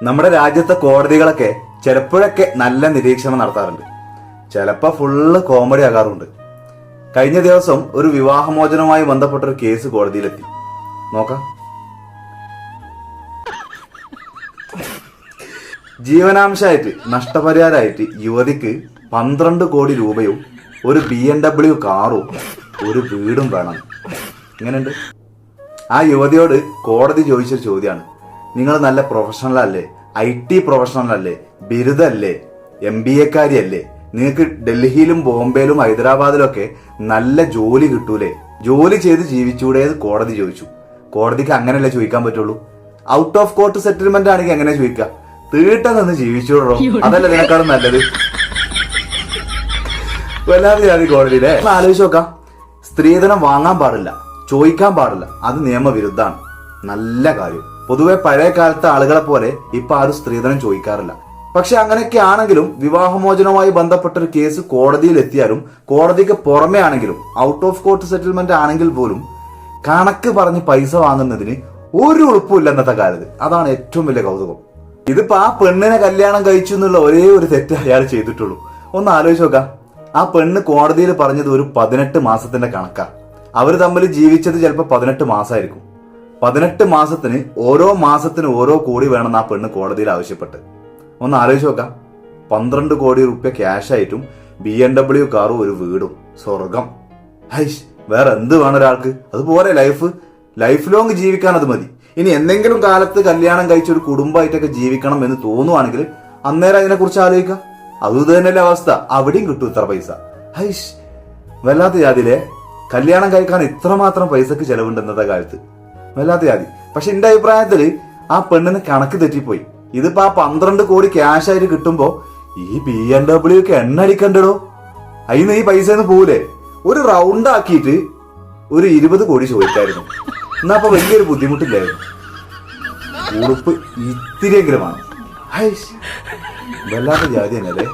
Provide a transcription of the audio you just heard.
നമ്മുടെ രാജ്യത്തെ കോടതികളൊക്കെ ചിലപ്പോഴൊക്കെ നല്ല നിരീക്ഷണം നടത്താറുണ്ട്, ചിലപ്പോ ഫുള്ള് കോമഡി ആകാറുണ്ട്. കഴിഞ്ഞ ദിവസം ഒരു വിവാഹമോചനവുമായി ബന്ധപ്പെട്ടൊരു കേസ് കോടതിയിലെത്തി. നോക്കാം. ജീവനാംശമായിട്ട് നഷ്ടപരിഹാരമായിട്ട് യുവതിക്ക് 12 കോടി രൂപയും ഒരു BMW കാറും ഒരു വീടും വേണം. എങ്ങനെയുണ്ട്? ആ യുവതിയോട് കോടതി ചോദിച്ചൊരു ചോദ്യമാണ്, നിങ്ങൾ നല്ല പ്രൊഫഷണൽ അല്ലേ, IT പ്രൊഫഷണൽ അല്ലേ, ബിരുദല്ലേ, MBA അല്ലേ, നിങ്ങൾക്ക് ഡൽഹിയിലും ബോംബെയിലും ഹൈദരാബാദിലും ഒക്കെ നല്ല ജോലി കിട്ടൂലേ, ജോലി ചെയ്ത് ജീവിച്ചൂടെ എന്ന് കോടതി ചോദിച്ചു. കോടതിക്ക് അങ്ങനെയല്ലേ ചോദിക്കാൻ പറ്റുള്ളൂ. ഔട്ട് ഓഫ് കോർട്ട് സെറ്റിൽമെന്റ് ആണെങ്കിൽ എങ്ങനെ ചോദിക്കുക? തീട്ടം നിന്ന് ജീവിച്ചോടോ, അതല്ല ഇതിനേക്കാളും നല്ലത്. വല്ലാതെ ജാതി കോടതിയിലെ ആലോചിച്ച് നോക്കാം. സ്ത്രീധനം വാങ്ങാൻ പാടില്ല, ചോദിക്കാൻ പാടില്ല, അത് നിയമവിരുദ്ധാണ്. നല്ല കാര്യം. പൊതുവെ പഴയ കാലത്തെ ആളുകളെ പോലെ ഇപ്പൊ ആരും സ്ത്രീധനം ചോദിക്കാറില്ല. പക്ഷെ അങ്ങനെയൊക്കെ ആണെങ്കിലും വിവാഹമോചനവുമായി ബന്ധപ്പെട്ടൊരു കേസ് കോടതിയിൽ എത്തിയാലും കോടതിക്ക് പുറമെ ആണെങ്കിലും ഔട്ട് ഓഫ് കോർട്ട് സെറ്റിൽമെന്റ് ആണെങ്കിൽ പോലും കണക്ക് പറഞ്ഞ് പൈസ വാങ്ങുന്നതിന് ഒരു ഉളുപ്പില്ല ഇന്നത്തെ കാലത്ത്. അതാണ് ഏറ്റവും വലിയ കൗതുകം. ഇതിപ്പോ ആ പെണ്ണിനെ കല്യാണം കഴിച്ചു എന്നുള്ള ഒരേ ഒരു തെറ്റ് അയാൾ ചെയ്തിട്ടുള്ളൂ. ഒന്ന് ആലോചിച്ച് നോക്കാം. ആ പെണ്ണ് കോടതിയിൽ പറഞ്ഞത് ഒരു 18 മാസത്തിന്റെ കണക്കാ. അവർ തമ്മിൽ ജീവിച്ചത് ചിലപ്പോൾ 18 മാസമായിരിക്കും. 18 മാസത്തിന് ഓരോ മാസത്തിന് ഓരോ കോടി വേണമെന്ന് ആ പെണ്ണ് കോടതിയിൽ ആവശ്യപ്പെട്ട്. ഒന്ന് ആലോചിച്ച് നോക്കാം. 12 കോടി രൂപ ക്യാഷ് ആയിട്ടും BMW കാറും ഒരു വീടും. സ്വർഗം. ഹൈഷ്, വേറെ എന്ത് വേണം ഒരാൾക്ക്? അതുപോലെ ലൈഫ് ലോങ് ജീവിക്കാൻ അത് മതി. ഇനി എന്തെങ്കിലും കാലത്ത് കല്യാണം കഴിച്ചൊരു കുടുംബമായിട്ടൊക്കെ ജീവിക്കണം എന്ന് തോന്നുവാണെങ്കിൽ അന്നേരം അതിനെക്കുറിച്ച് ആലോചിക്കാം. അത് തന്നെയല്ലേ അവസ്ഥ. അവിടെയും കിട്ടും ഇത്ര പൈസ. ഹൈഷ്, വല്ലാത്ത ജാതിയിലെ കല്യാണം കഴിക്കാൻ ഇത്രമാത്രം പൈസക്ക് ചെലവുണ്ട് ഇന്നത്തെ കാലത്ത്. വല്ലാത്ത ജാതി. പക്ഷെ എന്റെ അഭിപ്രായത്തില് ആ പെണ്ണിന് കണക്ക് തെറ്റിപ്പോയി. ഇതിപ്പോ ആ 12 കോടി ക്യാഷ് ആയിട്ട് കിട്ടുമ്പോ ഈ BMW ഒക്കെ എണ്ണടിക്കണ്ടോ? അതിന് ഈ പൈസ ഒന്നും പോകൂലേ? ഒരു റൗണ്ട് ആക്കിയിട്ട് ഒരു 20 കോടി ചോദിക്കായിരുന്നു. എന്നാ അപ്പൊ വലിയൊരു ബുദ്ധിമുട്ടില്ലായിരുന്നു. ഉറുപ്പ് ഇത്തിരിയെങ്കിലും ആണ്. ഹൈഷ്, വല്ലാത്ത ജാതി തന്നെയല്ലേ.